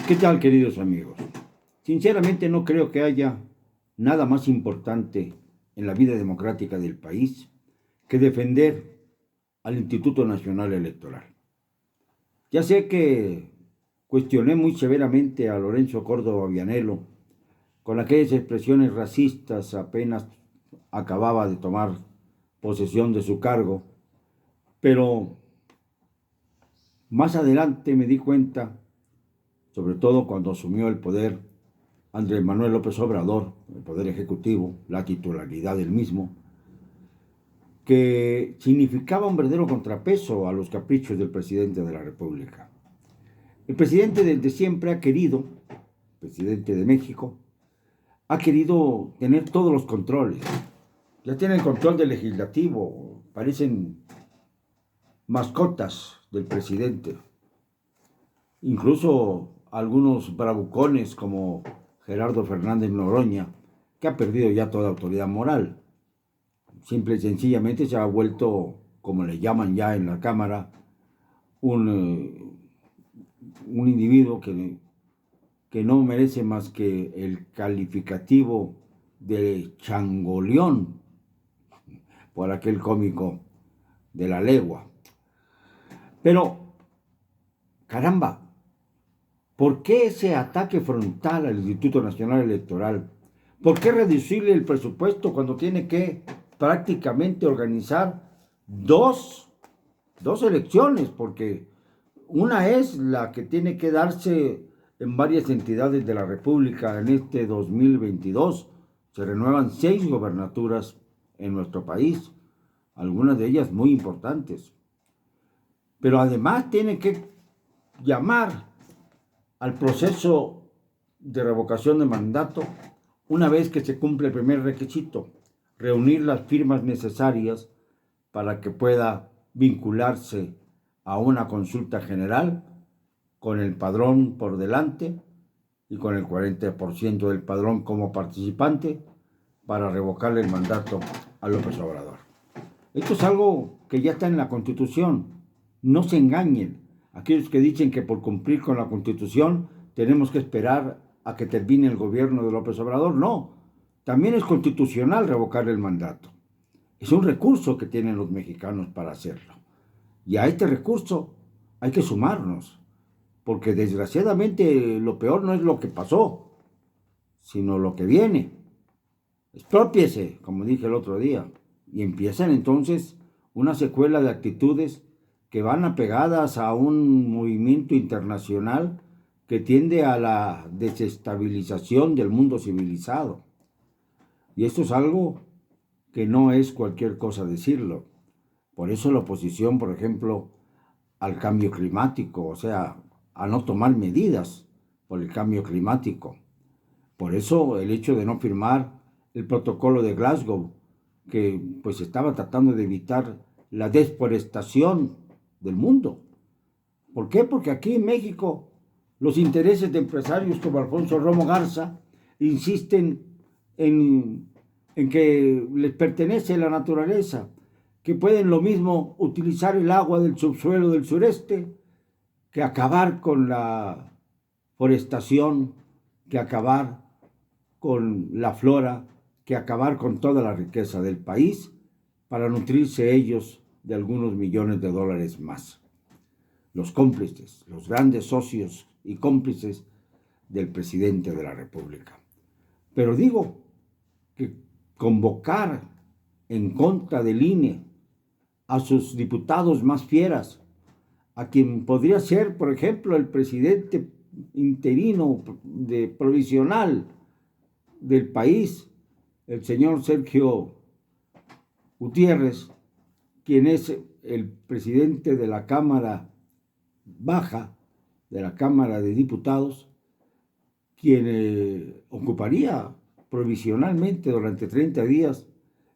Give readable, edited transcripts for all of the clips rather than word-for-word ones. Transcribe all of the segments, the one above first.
¿Qué tal, queridos amigos? Sinceramente no creo que haya nada más importante en la vida democrática del país que defender al Instituto Nacional Electoral. Ya sé que cuestioné muy severamente a Lorenzo Córdoba Vianello con aquellas expresiones racistas apenas acababa de tomar posesión de su cargo, pero más adelante me di cuenta, sobre todo cuando asumió el poder Andrés Manuel López Obrador, el Poder Ejecutivo, la titularidad del mismo, que significaba un verdadero contrapeso a los caprichos del presidente de la República. El presidente desde siempre ha querido, presidente de México, ha querido tener todos los controles. Ya tiene el control del legislativo, parecen mascotas del presidente. Incluso algunos bravucones como Gerardo Fernández Noroña, que ha perdido ya toda autoridad moral. Simple y sencillamente se ha vuelto, como le llaman ya en la Cámara, un individuo que no merece más que el calificativo de changoleón por aquel cómico de la legua. Pero, caramba, ¿por qué ese ataque frontal al Instituto Nacional Electoral? ¿Por qué reducirle el presupuesto cuando tiene que prácticamente organizar dos elecciones? Porque una es la que tiene que darse en varias entidades de la República en este 2022. Se renuevan 6 gobernaturas en nuestro país, algunas de ellas muy importantes. Pero además tiene que llamar al proceso de revocación de mandato una vez que se cumple el primer requisito, reunir las firmas necesarias para que pueda vincularse a una consulta general con el padrón por delante y con el 40% del padrón como participante para revocarle el mandato a López Obrador. Esto es algo que ya está en la Constitución. No se engañen aquellos que dicen que por cumplir con la Constitución tenemos que esperar a que termine el gobierno de López Obrador. No, también es constitucional revocar el mandato. Es un recurso que tienen los mexicanos para hacerlo. Y a este recurso hay que sumarnos, porque desgraciadamente lo peor no es lo que pasó, sino lo que viene. Expropiese, como dije el otro día, y empiezan entonces una secuela de actitudes que van apegadas a un movimiento internacional que tiende a la desestabilización del mundo civilizado. Y esto es algo que no es cualquier cosa decirlo. Por eso la oposición, por ejemplo, al cambio climático, o sea, a no tomar medidas por el cambio climático. Por eso el hecho de no firmar el protocolo de Glasgow, que pues estaba tratando de evitar la deforestación del mundo. ¿Por qué? Porque aquí en México los intereses de empresarios como Alfonso Romo Garza insisten en que les pertenece la naturaleza, que pueden lo mismo utilizar el agua del subsuelo del sureste que acabar con la forestación, que acabar con la flora, que acabar con toda la riqueza del país para nutrirse ellos de algunos millones de dólares más. Los cómplices, los grandes socios y cómplices del presidente de la República. Pero digo que convocar en contra del INE a sus diputados más fieras, a quien podría ser, por ejemplo, el presidente interino provisional del país, el señor Sergio Gutiérrez, quien es el presidente de la Cámara Baja, de la Cámara de Diputados, quien ocuparía provisionalmente durante 30 días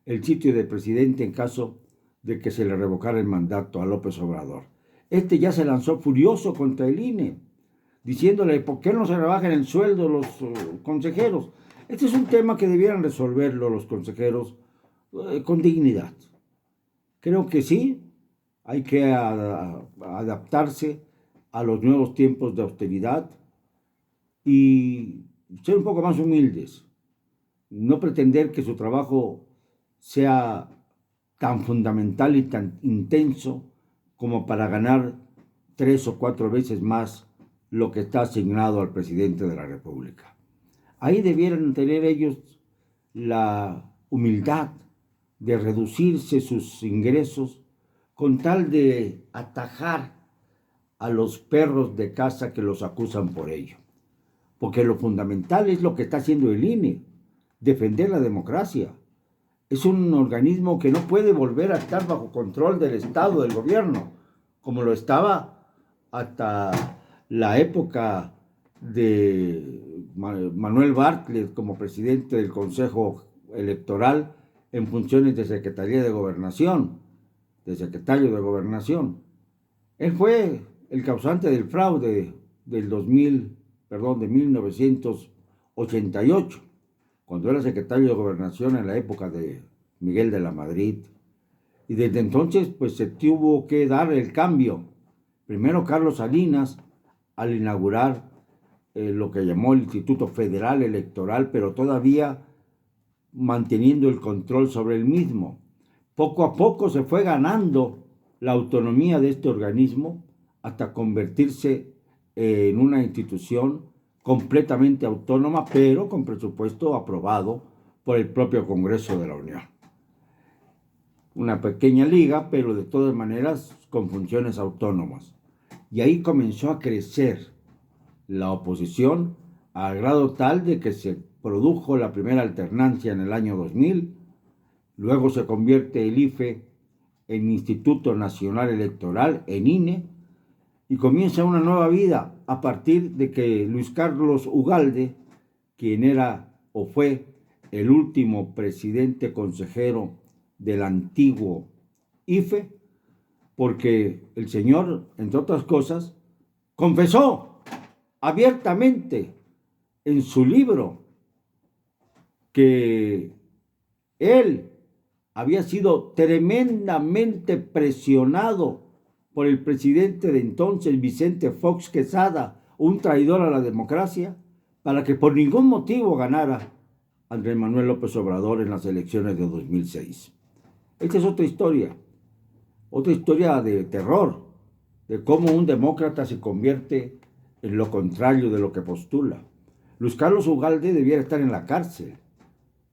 el sitio de presidente en caso de que se le revocara el mandato a López Obrador. Este ya se lanzó furioso contra el INE, diciéndole por qué no se rebajan el sueldo los consejeros. Este es un tema que debieran resolverlo los consejeros con dignidad. Creo que sí, hay que adaptarse a los nuevos tiempos de austeridad, y ser un poco más humildes, no pretender que su trabajo sea tan fundamental y tan intenso como para ganar 3 o 4 veces más lo que está asignado al presidente de la República. Ahí debieran tener ellos la humildad de reducirse sus ingresos con tal de atajar a los perros de casa que los acusan por ello. Porque lo fundamental es lo que está haciendo el INE, defender la democracia. Es un organismo que no puede volver a estar bajo control del Estado, del gobierno, como lo estaba hasta la época de Manuel Bartlett como presidente del Consejo Electoral en funciones de Secretaría de Gobernación, de secretario de Gobernación. Él fue el causante del fraude de 1988, cuando era secretario de Gobernación en la época de Miguel de la Madrid. Y desde entonces pues se tuvo que dar el cambio. Primero Carlos Salinas, al inaugurar lo que llamó el Instituto Federal Electoral, pero todavía manteniendo el control sobre el mismo. Poco a poco se fue ganando la autonomía de este organismo hasta convertirse en una institución completamente autónoma, pero con presupuesto aprobado por el propio Congreso de la Unión. Una pequeña liga, pero de todas maneras con funciones autónomas. Y ahí comenzó a crecer la oposición al grado tal de que se produjo la primera alternancia en el año 2000, luego se convierte el IFE en Instituto Nacional Electoral, en INE, y comienza una nueva vida a partir de que Luis Carlos Ugalde, quien era o fue el último presidente consejero del antiguo IFE, porque el señor, entre otras cosas, confesó abiertamente en su libro que él había sido tremendamente presionado por el presidente de entonces, Vicente Fox Quesada, un traidor a la democracia, para que por ningún motivo ganara Andrés Manuel López Obrador en las elecciones de 2006. Esta es otra historia de terror, de cómo un demócrata se convierte en lo contrario de lo que postula. Luis Carlos Ugalde debiera estar en la cárcel,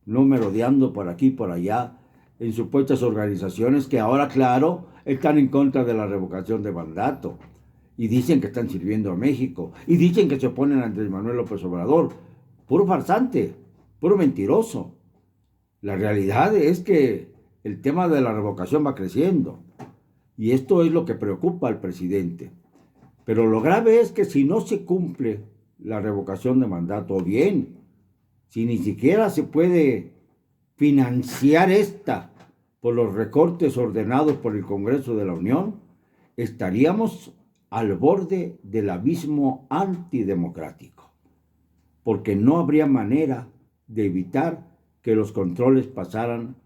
no merodeando por aquí y por allá en supuestas organizaciones que ahora, claro, están en contra de la revocación de mandato y dicen que están sirviendo a México y dicen que se oponen a Andrés Manuel López Obrador. Puro farsante, puro mentiroso. La realidad es que el tema de la revocación va creciendo y esto es lo que preocupa al presidente. Pero lo grave es que si no se cumple la revocación de mandato, o bien, si ni siquiera se puede financiar esta por los recortes ordenados por el Congreso de la Unión, estaríamos al borde del abismo antidemocrático, porque no habría manera de evitar que los controles pasaran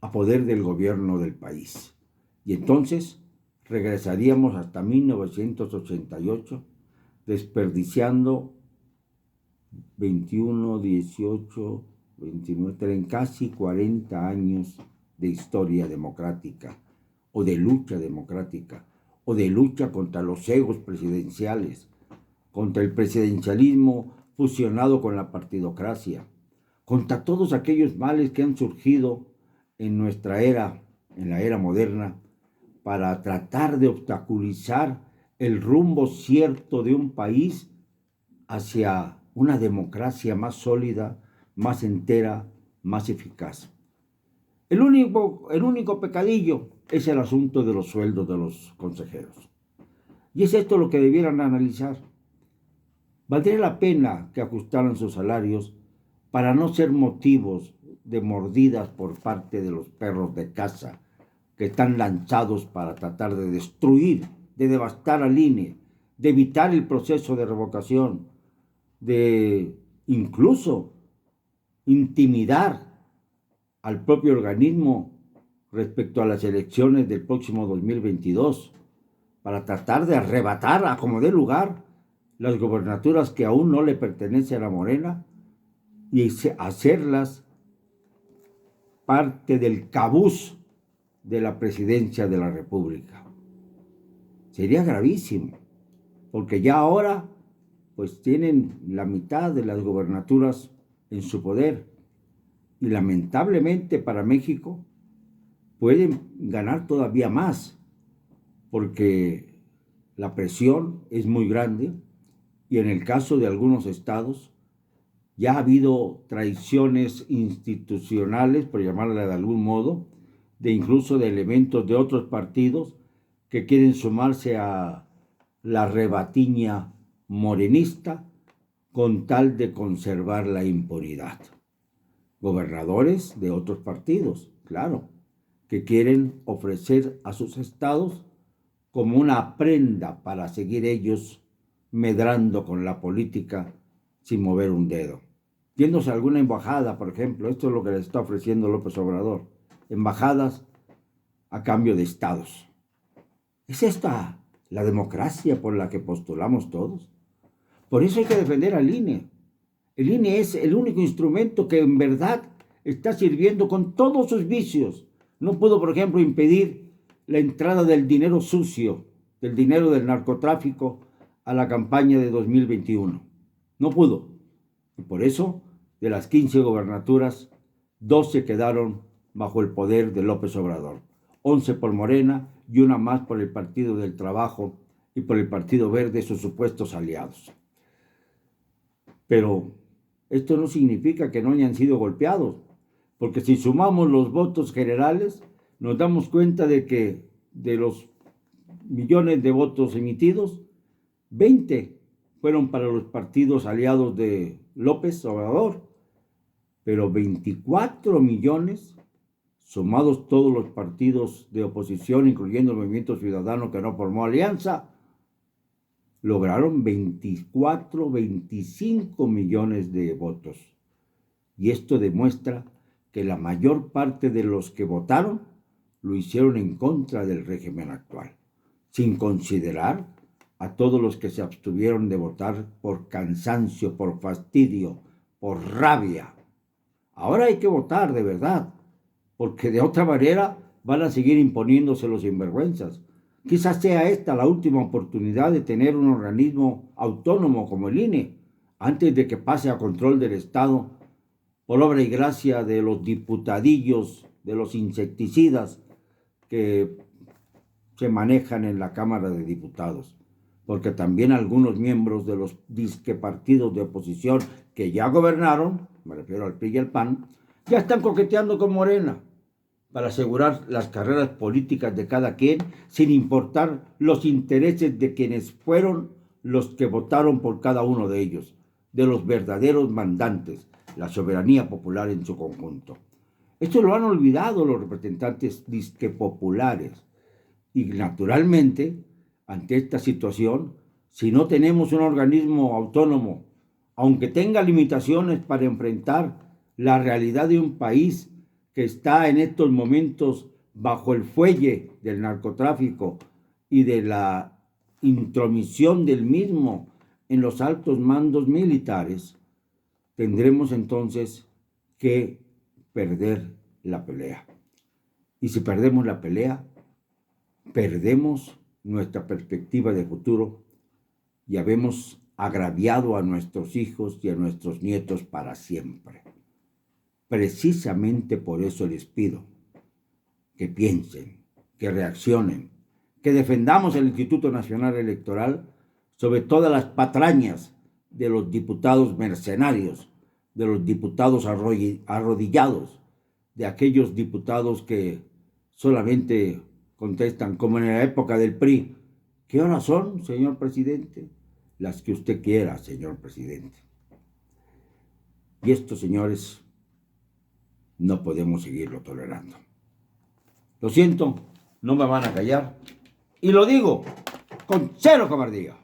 a poder del gobierno del país. Y entonces regresaríamos hasta 1988, desperdiciando 21, 18, 29, en casi 40 años de historia democrática, o de lucha democrática, o de lucha contra los egos presidenciales, contra el presidencialismo fusionado con la partidocracia, contra todos aquellos males que han surgido en nuestra era, en la era moderna, para tratar de obstaculizar el rumbo cierto de un país hacia una democracia más sólida, más entera, más eficaz. El único pecadillo es el asunto de los sueldos de los consejeros. Y es esto lo que debieran analizar. Valdría la pena que ajustaran sus salarios para no ser motivos de mordidas por parte de los perros de caza que están lanzados para tratar de destruir, de devastar al INE, de evitar el proceso de revocación, de incluso intimidar al propio organismo respecto a las elecciones del próximo 2022, para tratar de arrebatar a como dé lugar las gobernaturas que aún no le pertenecen a Morena y hacerlas parte del cabuz de la presidencia de la República. Sería gravísimo, porque ya ahora pues tienen la mitad de las gobernaturas en su poder y lamentablemente para México pueden ganar todavía más, porque la presión es muy grande y en el caso de algunos estados ya ha habido traiciones institucionales, por llamarla de algún modo, de incluso de elementos de otros partidos que quieren sumarse a la rebatiña morenista con tal de conservar la impunidad. Gobernadores de otros partidos, claro, que quieren ofrecer a sus estados como una prenda para seguir ellos medrando con la política sin mover un dedo. Yéndose a alguna embajada, por ejemplo, esto es lo que le está ofreciendo López Obrador, embajadas a cambio de estados. ¿Es esta la democracia por la que postulamos todos? Por eso hay que defender al INE. El INE es el único instrumento que en verdad está sirviendo con todos sus vicios. No pudo, por ejemplo, impedir la entrada del dinero sucio, del dinero del narcotráfico a la campaña de 2021. No pudo. Y por eso, de las 15 gobernaturas, 12 quedaron bajo el poder de López Obrador. 11 por Morena y una más por el Partido del Trabajo y por el Partido Verde, sus supuestos aliados. Pero esto no significa que no hayan sido golpeados, porque si sumamos los votos generales, nos damos cuenta de que de los millones de votos emitidos, 20 fueron para los partidos aliados de López Obrador, pero 24 millones, sumados todos los partidos de oposición, incluyendo el Movimiento Ciudadano que no formó alianza, lograron 25 millones de votos. Y esto demuestra que la mayor parte de los que votaron lo hicieron en contra del régimen actual, sin considerar a todos los que se abstuvieron de votar por cansancio, por fastidio, por rabia. Ahora hay que votar de verdad, porque de otra manera van a seguir imponiéndose los sinvergüenzas. Quizás sea esta la última oportunidad de tener un organismo autónomo como el INE, antes de que pase a control del Estado, por obra y gracia de los diputadillos, de los insecticidas que se manejan en la Cámara de Diputados. Porque también algunos miembros de los disque partidos de oposición que ya gobernaron, me refiero al PRI y al PAN, ya están coqueteando con Morena para asegurar las carreras políticas de cada quien, sin importar los intereses de quienes fueron los que votaron por cada uno de ellos, de los verdaderos mandantes, la soberanía popular en su conjunto. Esto lo han olvidado los representantes disque populares. Y naturalmente, ante esta situación, si no tenemos un organismo autónomo, aunque tenga limitaciones para enfrentar la realidad de un país que está en estos momentos bajo el fuelle del narcotráfico y de la intromisión del mismo en los altos mandos militares, tendremos entonces que perder la pelea. Y si perdemos la pelea, perdemos nuestra perspectiva de futuro y habemos agraviado a nuestros hijos y a nuestros nietos para siempre. Precisamente por eso les pido que piensen, que reaccionen, que defendamos el Instituto Nacional Electoral sobre todas las patrañas de los diputados mercenarios, de los diputados arrodillados, de aquellos diputados que solamente contestan, como en la época del PRI, ¿qué horas son, señor presidente? Las que usted quiera, señor presidente. Y esto, señores, no podemos seguirlo tolerando. Lo siento, no me van a callar. Y lo digo con cero cobardía.